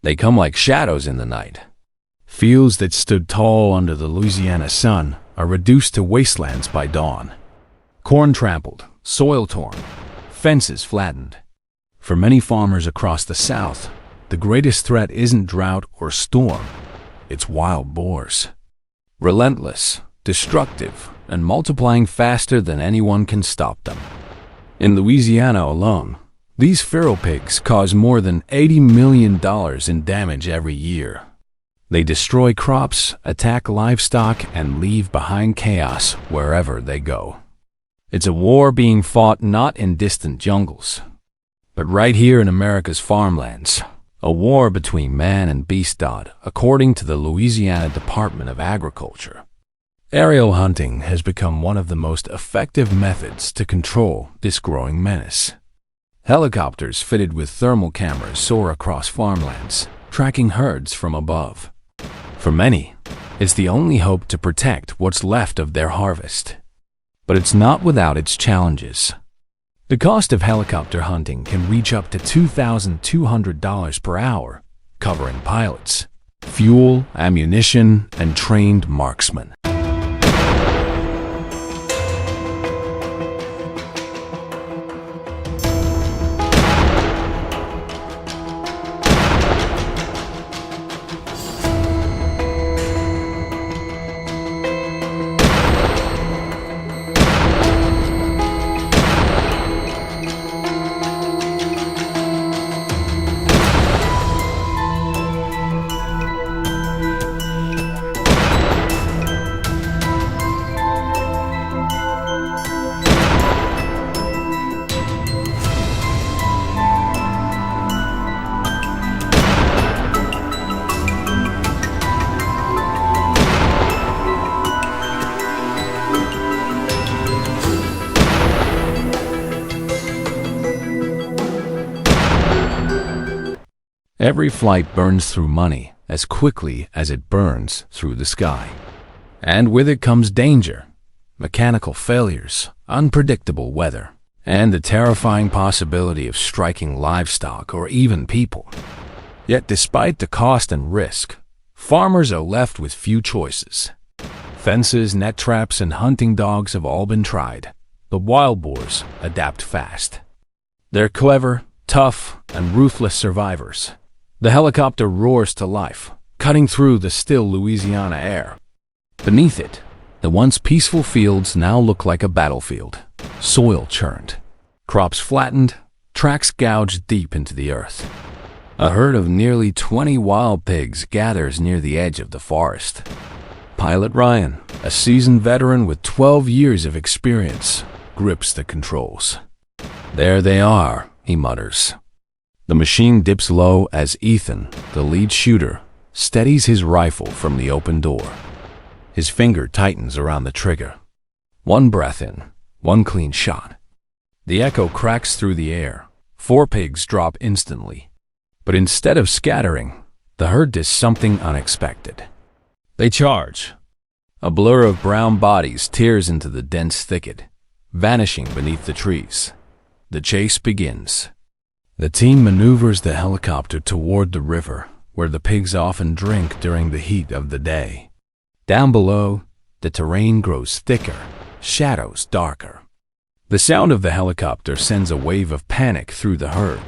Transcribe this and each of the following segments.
They come like shadows in the night. Fields that stood tall under the Louisiana sun are reduced to wastelands by dawn. Corn trampled, soil torn, fences flattened. For many farmers across the South, the greatest threat isn't drought or storm, it's wild boars. Relentless, destructive, and multiplying faster than anyone can stop them. In Louisiana alone, these feral pigs cause more than $80 million in damage every year. They destroy crops, attack livestock, and leave behind chaos wherever they go. It's a war being fought not in distant jungles, but right here in America's farmlands. A war between man and beast, according to the Louisiana Department of Agriculture. Aerial hunting has become one of the most effective methods to control this growing menace. Helicopters fitted with thermal cameras soar across farmlands, tracking herds from above. For many, it's the only hope to protect what's left of their harvest. But it's not without its challenges. The cost of helicopter hunting can reach up to $2,200 per hour, covering pilots, fuel, ammunition, and trained marksmen. Every flight burns through money as quickly as it burns through the sky. And with it comes danger, mechanical failures, unpredictable weather, and the terrifying possibility of striking livestock or even people. Yet despite the cost and risk, farmers are left with few choices. Fences, net traps, and hunting dogs have all been tried, but wild boars adapt fast. They're clever, tough, and ruthless survivors. The helicopter roars to life, cutting through the still Louisiana air. Beneath it, the once peaceful fields now look like a battlefield, soil churned, crops flattened, tracks gouged deep into the earth. A herd of nearly 20 wild pigs gathers near the edge of the forest. Pilot Ryan, a seasoned veteran with 12 years of experience, grips the controls. "There they are," he mutters. The machine dips low as Ethan, the lead shooter, steadies his rifle from the open door. His finger tightens around the trigger. One breath in, one clean shot. The echo cracks through the air. 4 pigs drop instantly. But instead of scattering, the herd does something unexpected. They charge. A blur of brown bodies tears into the dense thicket, vanishing beneath the trees. The chase begins. The team maneuvers the helicopter toward the river, where the pigs often drink during the heat of the day. Down below, the terrain grows thicker, shadows darker. The sound of the helicopter sends a wave of panic through the herd.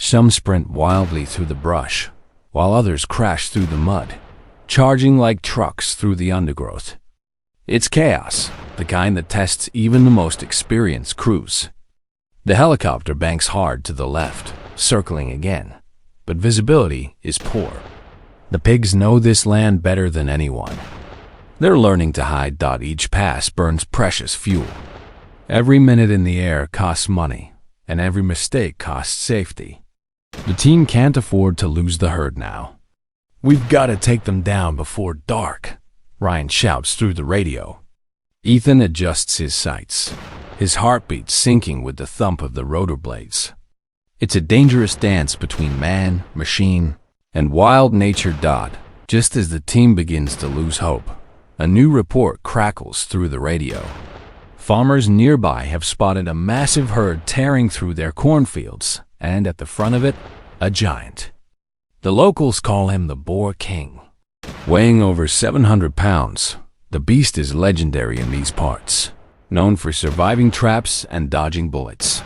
Some sprint wildly through the brush, while others crash through the mud, charging like trucks through the undergrowth. It's chaos, the kind that tests even the most experienced crews. The helicopter banks hard to the left, circling again, but visibility is poor. The pigs know this land better than anyone. They're learning to hide. Each pass burns precious fuel. Every minute in the air costs money, and every mistake costs safety. The team can't afford to lose the herd now. "We've got to take them down before dark," Ryan shouts through the radio. Ethan adjusts his sights, his heartbeat syncing with the thump of the rotor blades. It's a dangerous dance between man, machine, and wild nature. Just as the team begins to lose hope, a new report crackles through the radio. Farmers nearby have spotted a massive herd tearing through their cornfields, and at the front of it, a giant. The locals call him the Boar King. Weighing over 700 pounds, the beast is legendary in these parts, known for surviving traps and dodging bullets.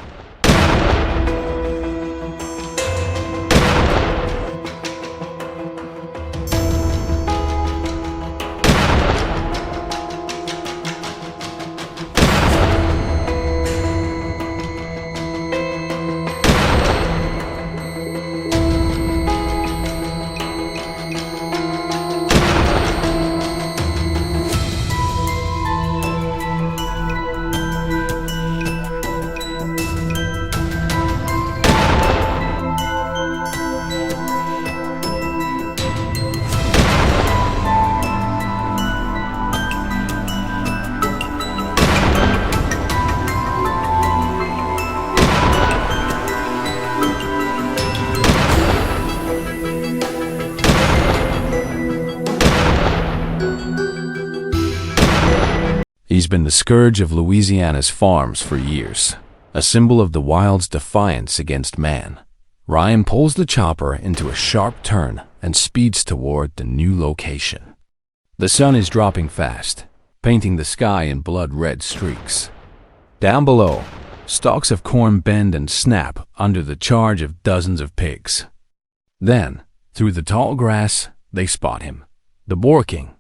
He's been the scourge of Louisiana's farms for years, a symbol of the wild's defiance against man. Ryan pulls the chopper into a sharp turn and speeds toward the new location. The sun is dropping fast, painting the sky in blood-red streaks. Down below, stalks of corn bend and snap under the charge of dozens of pigs. Then, through the tall grass, they spot him, the Boar King,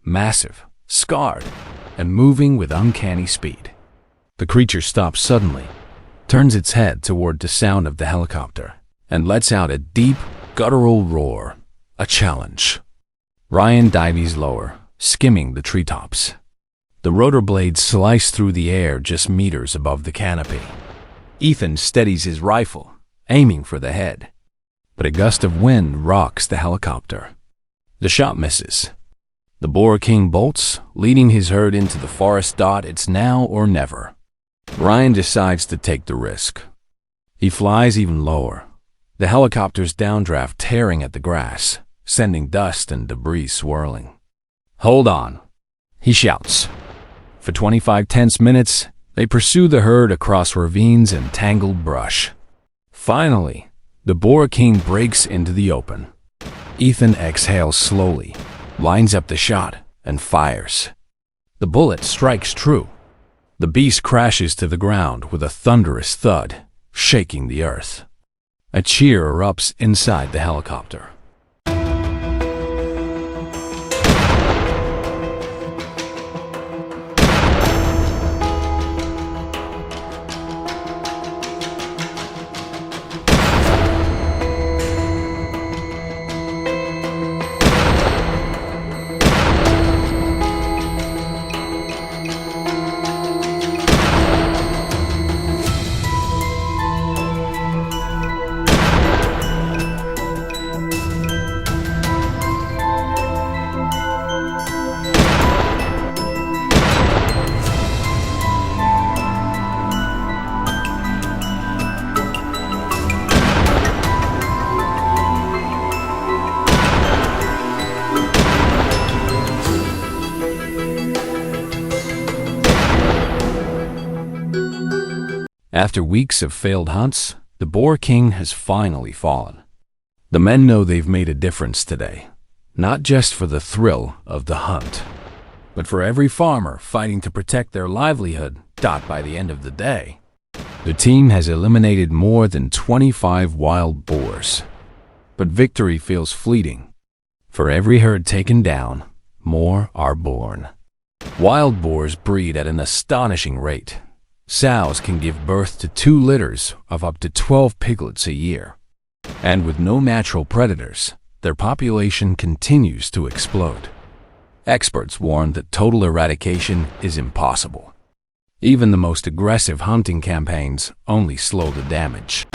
massive, scarred, and moving with uncanny speed. The creature stops suddenly, turns its head toward the sound of the helicopter, and lets out a deep, guttural roar, a challenge. Ryan dives lower, skimming the treetops. The rotor blades slice through the air just meters above the canopy. Ethan steadies his rifle, aiming for the head, but a gust of wind rocks the helicopter. The shot misses. The Boar King bolts, leading his herd into the forest. It's now or never. Ryan decides to take the risk. He flies even lower, the helicopter's downdraft tearing at the grass, sending dust and debris swirling. "Hold on," he shouts. For 25 tense minutes, they pursue the herd across ravines and tangled brush. Finally, the Boar King breaks into the open. Ethan exhales slowly, lines up the shot, and fires. The bullet strikes true. The beast crashes to the ground with a thunderous thud, shaking the earth. A cheer erupts inside the helicopter. After weeks of failed hunts, the Boar King has finally fallen. The men know they've made a difference today, not just for the thrill of the hunt, but for every farmer fighting to protect their livelihood. By the end of the day, the team has eliminated more than 25 wild boars. but victory feels fleeting. For every herd taken down, more are born. Wild boars breed at an astonishing rate. Sows can give birth to 2 litters of up to 12 piglets a year. And with no natural predators, their population continues to explode. Experts warn that total eradication is impossible. Even the most aggressive hunting campaigns only slow the damage.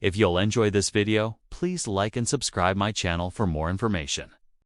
If you'll enjoy this video, please like and subscribe my channel for more information.